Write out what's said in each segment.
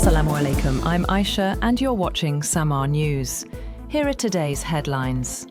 Assalamu alaikum, I'm Aisha and you're watching Samaa News. Here are today's headlines.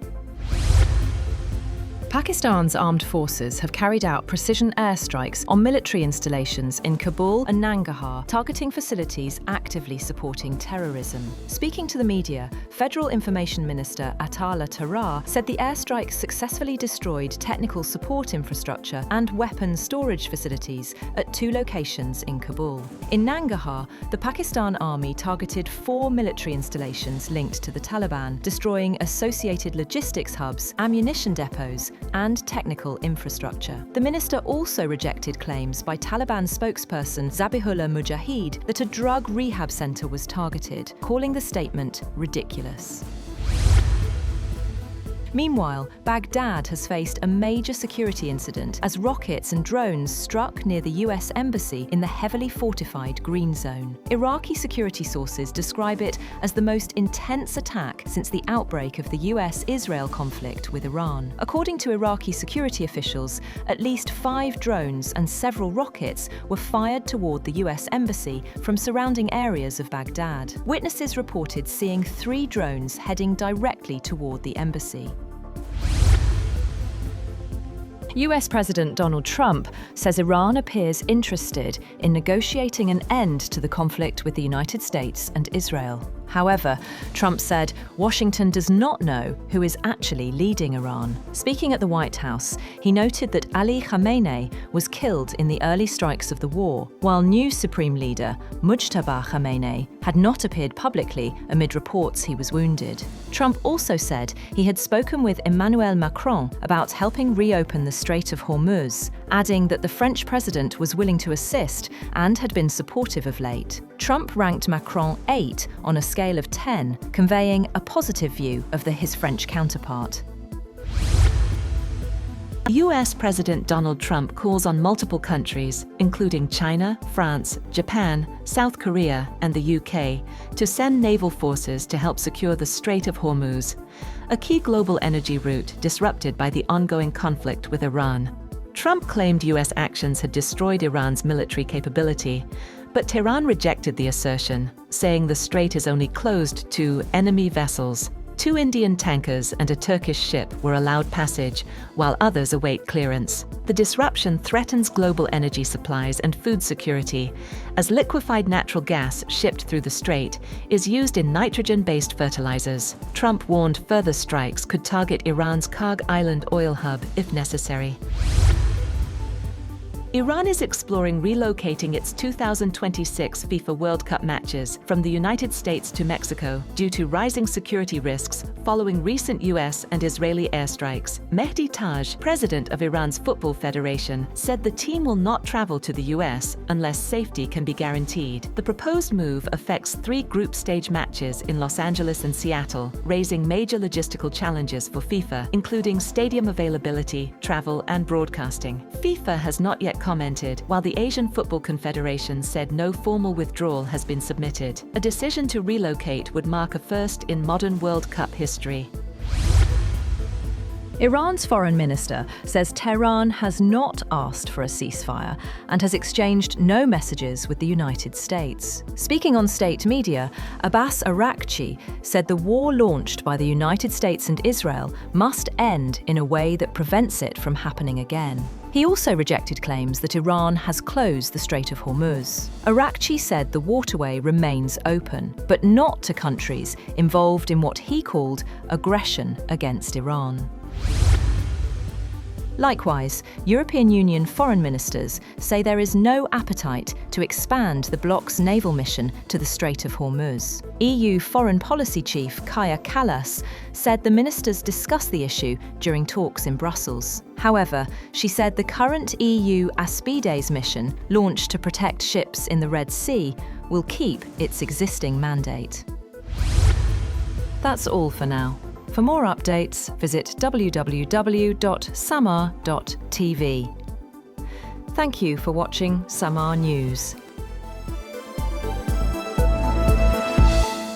Pakistan's armed forces have carried out precision airstrikes on military installations in Kabul and Nangarhar, targeting facilities actively supporting terrorism. Speaking to the media, Federal Information Minister Attaullah Tarar said the airstrikes successfully destroyed technical support infrastructure and weapons storage facilities at 2 locations in Kabul. In Nangarhar, the Pakistan Army targeted 4 military installations linked to the Taliban, destroying associated logistics hubs, ammunition depots, and technical infrastructure. The minister also rejected claims by Taliban spokesperson Zabihullah Mujahid that a drug rehab center was targeted, calling the statement ridiculous. Meanwhile, Baghdad has faced a major security incident as rockets and drones struck near the US Embassy in the heavily fortified Green Zone. Iraqi security sources describe it as the most intense attack since the outbreak of the US-Israel conflict with Iran. According to Iraqi security officials, at least 5 drones and several rockets were fired toward the US Embassy from surrounding areas of Baghdad. Witnesses reported seeing 3 drones heading directly toward the embassy. US President Donald Trump says Iran appears interested in negotiating an end to the conflict with the United States and Israel. However, Trump said Washington does not know who is actually leading Iran. Speaking at the White House, he noted that Ali Khamenei was killed in the early strikes of the war, while new Supreme Leader Mujtaba Khamenei had not appeared publicly amid reports he was wounded. Trump also said he had spoken with Emmanuel Macron about helping reopen the Strait of Hormuz, adding that the French president was willing to assist and had been supportive of late. Trump ranked Macron 8 on a scale of 10, conveying a positive view of his French counterpart. US President Donald Trump calls on multiple countries, including China, France, Japan, South Korea, and the UK, to send naval forces to help secure the Strait of Hormuz, a key global energy route disrupted by the ongoing conflict with Iran. Trump claimed US actions had destroyed Iran's military capability, but Tehran rejected the assertion, saying the strait is only closed to enemy vessels. 2 Indian tankers and a Turkish ship were allowed passage, while others await clearance. The disruption threatens global energy supplies and food security, as liquefied natural gas shipped through the strait is used in nitrogen-based fertilizers. Trump warned further strikes could target Iran's Karg Island oil hub if necessary. Iran is exploring relocating its 2026 FIFA World Cup matches from the United States to Mexico due to rising security risks following recent US and Israeli airstrikes. Mehdi Taj, president of Iran's Football Federation, said the team will not travel to the US unless safety can be guaranteed. The proposed move affects 3 group stage matches in Los Angeles and Seattle, raising major logistical challenges for FIFA, including stadium availability, travel, and broadcasting. FIFA has not yet commented, while the Asian Football Confederation said no formal withdrawal has been submitted. A decision to relocate would mark a first in modern World Cup history. Iran's foreign minister says Tehran has not asked for a ceasefire and has exchanged no messages with the United States. Speaking on state media, Abbas Araghchi said the war launched by the United States and Israel must end in a way that prevents it from happening again. He also rejected claims that Iran has closed the Strait of Hormuz. Araghchi said the waterway remains open, but not to countries involved in what he called aggression against Iran. Likewise, European Union foreign ministers say there is no appetite to expand the bloc's naval mission to the Strait of Hormuz. EU Foreign Policy Chief Kaja Kallas said the ministers discussed the issue during talks in Brussels. However, she said the current EU Aspides mission, launched to protect ships in the Red Sea, will keep its existing mandate. That's all for now. For more updates, visit www.samaa.tv. Thank you for watching Samaa News.